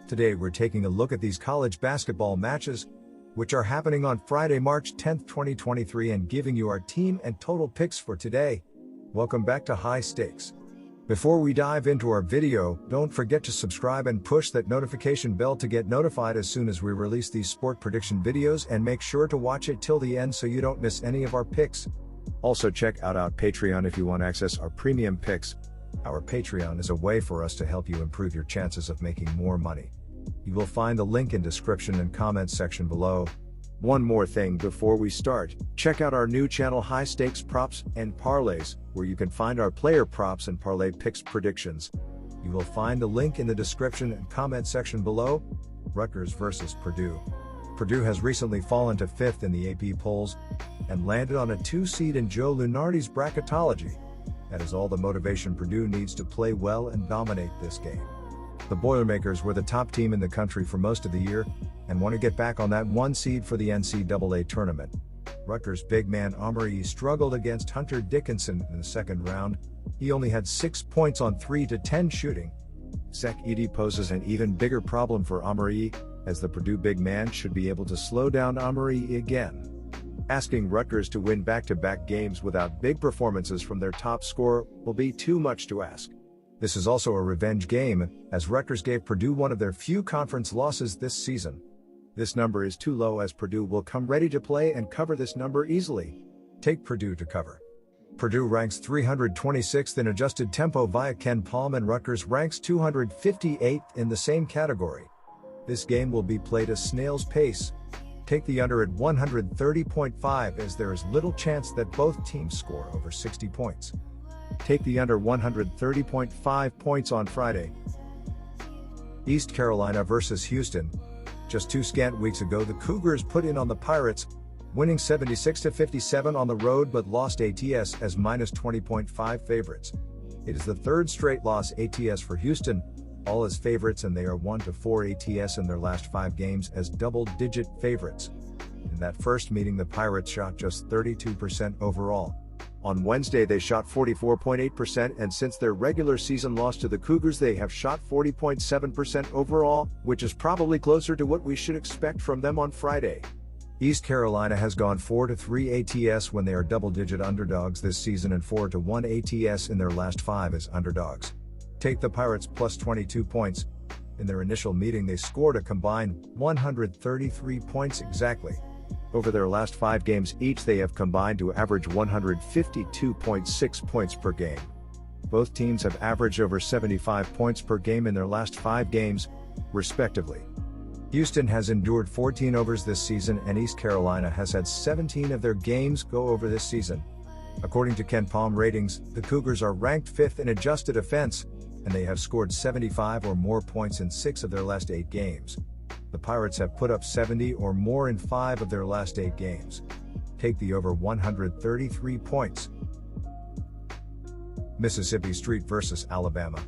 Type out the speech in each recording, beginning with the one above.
Today we're taking a look at these college basketball matches, which are happening on Friday, March 10, 2023, and giving you our team and total picks for today. Welcome back to High Stakes. Before we dive into our video, don't forget to subscribe and push that notification bell to get notified as soon as we release these sport prediction videos, and make sure to watch it till the end so you don't miss any of our picks. Also check out our Patreon if you want to access our premium picks. Our Patreon is a way for us to help you improve your chances of making more money. You will find the link in description and comments section below. One more thing before we start, check out our new channel High Stakes Props and Parlays, where you can find our player props and parlay picks predictions. You will find the link in the description and comment section below. Rutgers versus Purdue. Purdue has recently fallen to 5th in the AP polls and landed on a 2 seed in Joe Lunardi's bracketology. That is all the motivation Purdue needs to play well and dominate this game. The Boilermakers were the top team in the country for most of the year and want to get back on that 1 seed for the NCAA tournament. Rutgers big man Omari struggled against Hunter Dickinson in the second round. He only had 6 points on 3-10 shooting. Zach Edey poses an even bigger problem for Omari, as the Purdue big man should be able to slow down Omari again. Asking Rutgers to win back-to-back games without big performances from their top scorer will be too much to ask. This is also a revenge game, as Rutgers gave Purdue one of their few conference losses this season. This number is too low, as Purdue will come ready to play and cover this number easily. Take Purdue to cover. Purdue ranks 326th in adjusted tempo via Ken Palm, and Rutgers ranks 258th in the same category. This game will be played a snail's pace. Take the under at 130.5, as there is little chance that both teams score over 60 points. Take the under 130.5 points on Friday. East Carolina versus Houston. Just 2 scant weeks ago, the Cougars put in on the Pirates, winning 76-57 on the road, but lost ATS as minus 20.5 favorites. It is the 3rd straight loss ATS for Houston, all as favorites, and they are 1-4 ATS in their last 5 games as double-digit favorites. In that first meeting, the Pirates shot just 32% overall. On Wednesday they shot 44.8%, and since their regular season loss to the Cougars they have shot 40.7% overall, which is probably closer to what we should expect from them on Friday. East Carolina has gone 4-3 ATS when they are double-digit underdogs this season, and 4-1 ATS in their last 5 as underdogs. Take the Pirates plus 22 points. In their initial meeting they scored a combined 133 points exactly. Over their last 5 games each, they have combined to average 152.6 points per game. Both teams have averaged over 75 points per game in their last 5 games, respectively. Houston has endured 14 overs this season, and East Carolina has had 17 of their games go over this season. According to Ken Palm ratings, the Cougars are ranked 5th in adjusted offense, and they have scored 75 or more points in 6 of their last 8 games. The Pirates have put up 70 or more in 5 of their last 8 games. Take the over 133 points. Mississippi State versus Alabama.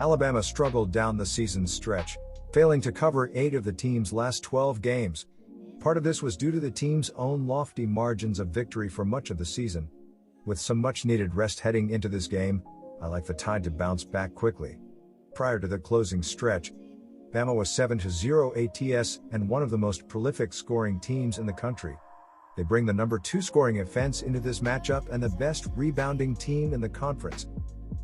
Alabama struggled down the season stretch, failing to cover 8 of the team's last 12 games. Part of this was due to the team's own lofty margins of victory for much of the season. With some much-needed rest heading into this game, I like the Tide to bounce back quickly. Prior to the closing stretch, Bama was 7-0 ATS and one of the most prolific scoring teams in the country. They bring the number 2 scoring offense into this matchup and the best rebounding team in the conference.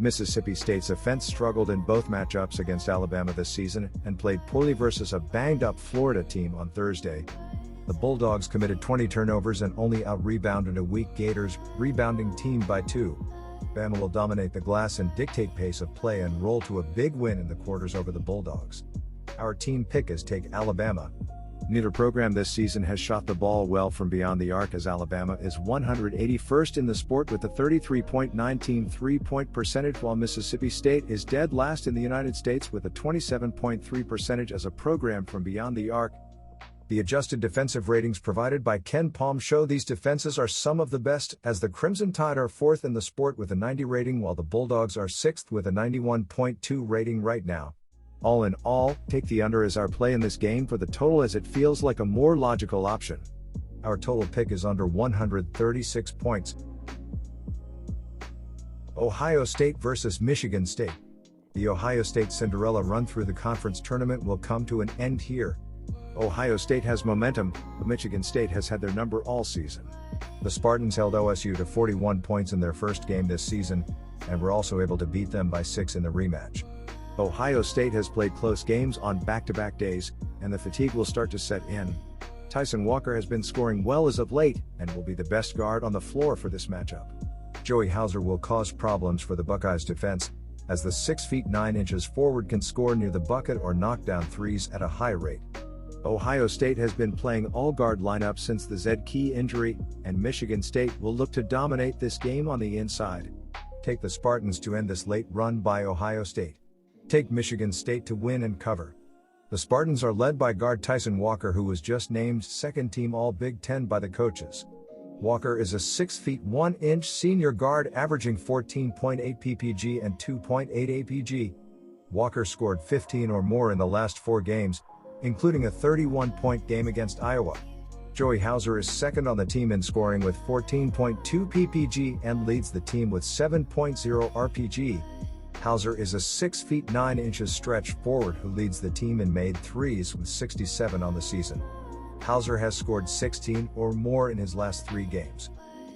Mississippi State's offense struggled in both matchups against Alabama this season and played poorly versus a banged-up Florida team on Thursday. The Bulldogs committed 20 turnovers and only out-rebounded a weak Gators rebounding team by 2. Bama will dominate the glass and dictate pace of play and roll to a big win in the quarters over the Bulldogs. Our team pick is take Alabama. Neither program this season has shot the ball well from beyond the arc, as Alabama is 181st in the sport with a 33.19 3-point percentage, while Mississippi State is dead last in the United States with a 27.3 percentage as a program from beyond the arc. The adjusted defensive ratings provided by Ken Palm show these defenses are some of the best, as the Crimson Tide are 4th in the sport with a 90 rating, while the Bulldogs are 6th with a 91.2 rating right now. All in all, take the under as our play in this game for the total, as it feels like a more logical option. Our total pick is under 136 points. Ohio State versus Michigan State. The Ohio State Cinderella run through the conference tournament will come to an end here. Ohio State has momentum, but Michigan State has had their number all season. The Spartans held OSU to 41 points in their first game this season, and were also able to beat them by 6 in the rematch. Ohio State has played close games on back-to-back days, and the fatigue will start to set in. Tyson Walker has been scoring well as of late, and will be the best guard on the floor for this matchup. Joey Hauser will cause problems for the Buckeyes defense, as the 6 feet 9 inches forward can score near the bucket or knock down threes at a high rate. Ohio State has been playing all-guard lineup since the Zed Key injury, and Michigan State will look to dominate this game on the inside. Take the Spartans to end this late run by Ohio State. Take Michigan State to win and cover. The Spartans are led by guard Tyson Walker, who was just named second-team All-Big Ten by the coaches. Walker is a 6 feet 1 inch senior guard averaging 14.8 ppg and 2.8 apg. Walker scored 15 or more in the last 4 games, including a 31-point game against Iowa. Joey Hauser is second on the team in scoring with 14.2 ppg and leads the team with 7.0 rpg. Hauser is a 6 feet 9 inches stretch forward who leads the team in made threes with 67 on the season. Hauser has scored 16 or more in his last 3 games.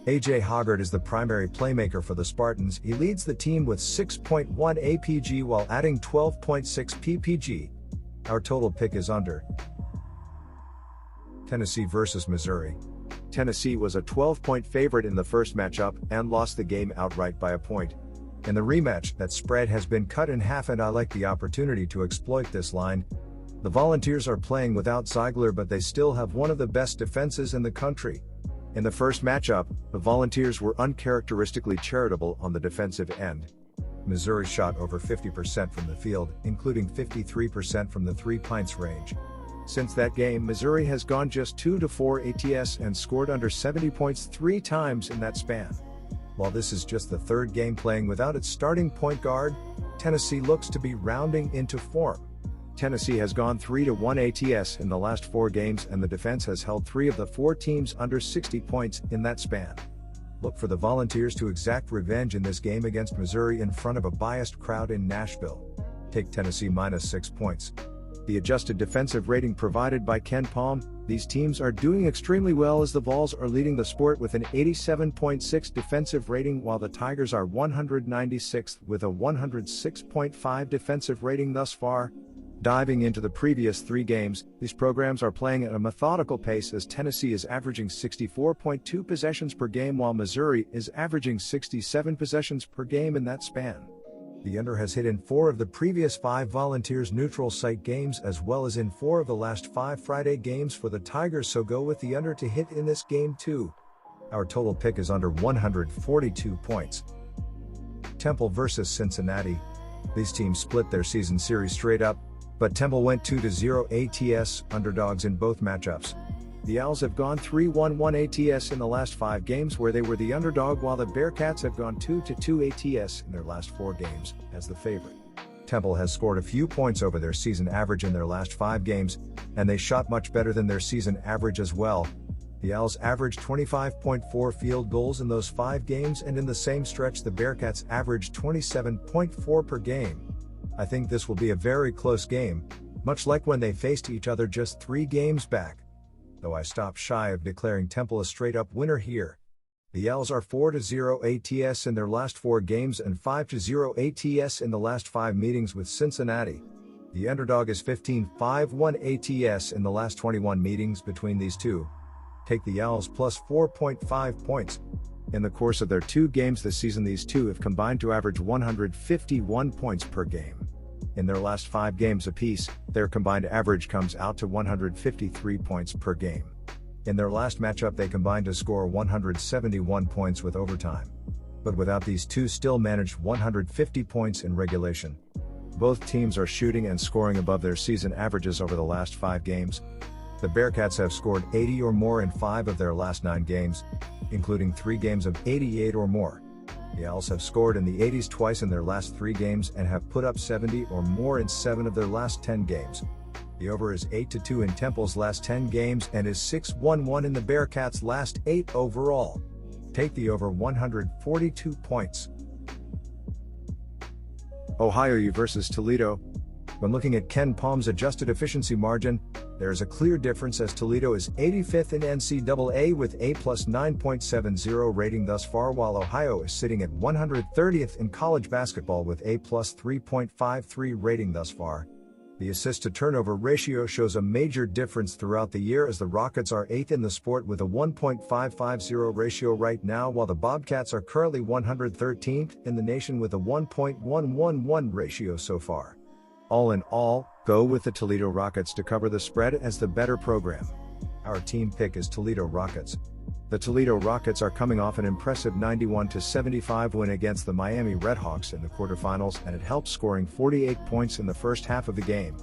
AJ Hoggard is the primary playmaker for the Spartans. He leads the team with 6.1 apg while adding 12.6 ppg. Our total pick is under. Tennessee vs. Missouri. Tennessee was a 12-point favorite in the first matchup and lost the game outright by a point. In the rematch, that spread has been cut in half, and I like the opportunity to exploit this line. The Volunteers are playing without Ziegler, but they still have one of the best defenses in the country. In the first matchup, the Volunteers were uncharacteristically charitable on the defensive end. Missouri shot over 50% from the field, including 53% from the 3-point range. Since that game, Missouri has gone just 2-4 ATS and scored under 70 points 3 times in that span. While this is just the 3rd game playing without its starting point guard, Tennessee looks to be rounding into form. Tennessee has gone 3-1 ATS in the last 4 games, and the defense has held 3 of the 4 teams under 60 points in that span. Look for the Volunteers to exact revenge in this game against Missouri in front of a biased crowd in Nashville. Take Tennessee minus 6 points. The adjusted defensive rating provided by Ken Palm. These teams are doing extremely well, as the Vols are leading the sport with an 87.6 defensive rating, while the Tigers are 196th with a 106.5 defensive rating thus far. Diving into the previous 3 games, these programs are playing at a methodical pace, as Tennessee is averaging 64.2 possessions per game while Missouri is averaging 67 possessions per game in that span. The under has hit in 4 of the previous 5 Volunteers neutral site games, as well as in 4 of the last 5 Friday games for the Tigers, so go with the under to hit in this game too. Our total pick is under 142 points. Temple vs. Cincinnati. These teams split their season series straight up, but Temple went 2-0 ATS, underdogs in both matchups. The Owls have gone 3-1 ATS in the last 5 games, where they were the underdog, while the Bearcats have gone 2-2 ATS in their last 4 games as the favorite. Temple has scored a few points over their season average in their last 5 games, and they shot much better than their season average as well. The Owls averaged 25.4 field goals in those 5 games, and in the same stretch the Bearcats averaged 27.4 per game. I think this will be a very close game, much like when they faced each other just 3 games back. Though I stopped shy of declaring Temple a straight-up winner here. The Owls are 4-0 ATS in their last 4 games and 5-0 ATS in the last 5 meetings with Cincinnati. The underdog is 15-5-1 ATS in the last 21 meetings between these two. Take the Owls plus 4.5 points. In the course of their 2 games this season, these two have combined to average 151 points per game. In their last 5 games apiece, their combined average comes out to 153 points per game. In their last matchup, they combined to score 171 points with overtime. But without these two, still managed 150 points in regulation. Both teams are shooting and scoring above their season averages over the last 5 games. The Bearcats have scored 80 or more in 5 of their last 9 games, including 3 games of 88 or more. The Owls have scored in the 80s twice in their last 3 games and have put up 70 or more in 7 of their last 10 games. The over is 8-2 in Temple's last 10 games and is 6-1-1 in the Bearcats' last 8 overall. Take the over 142 points. Ohio U versus Toledo. When looking at Ken Palm's adjusted efficiency margin, there is a clear difference as Toledo is 85th in NCAA with A plus 9.70 rating thus far, while Ohio is sitting at 130th in college basketball with A plus 3.53 rating thus far. The assist-to-turnover ratio shows a major difference throughout the year as the Rockets are 8th in the sport with a 1.550 ratio right now, while the Bobcats are currently 113th in the nation with a 1.111 ratio so far. All in all, go with the Toledo Rockets to cover the spread as the better program. Our team pick is Toledo Rockets. The Toledo Rockets are coming off an impressive 91-75 win against the Miami Redhawks in the quarterfinals, and it helped scoring 48 points in the first half of the game.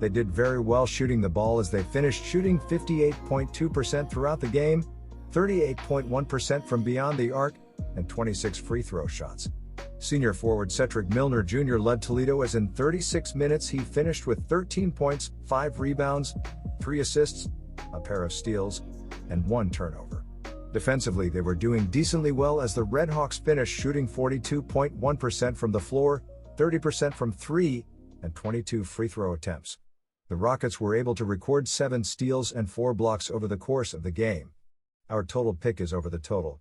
They did very well shooting the ball as they finished shooting 58.2% throughout the game, 38.1% from beyond the arc, and 26 free throw shots. Senior forward Cedric Milner Jr. led Toledo as in 36 minutes he finished with 13 points, 5 rebounds, 3 assists, a pair of steals, and 1 turnover. Defensively, they were doing decently well as the Redhawks finished shooting 42.1% from the floor, 30% from 3, and 22 free throw attempts. The Rockets were able to record 7 steals and 4 blocks over the course of the game. Our total pick is over the total.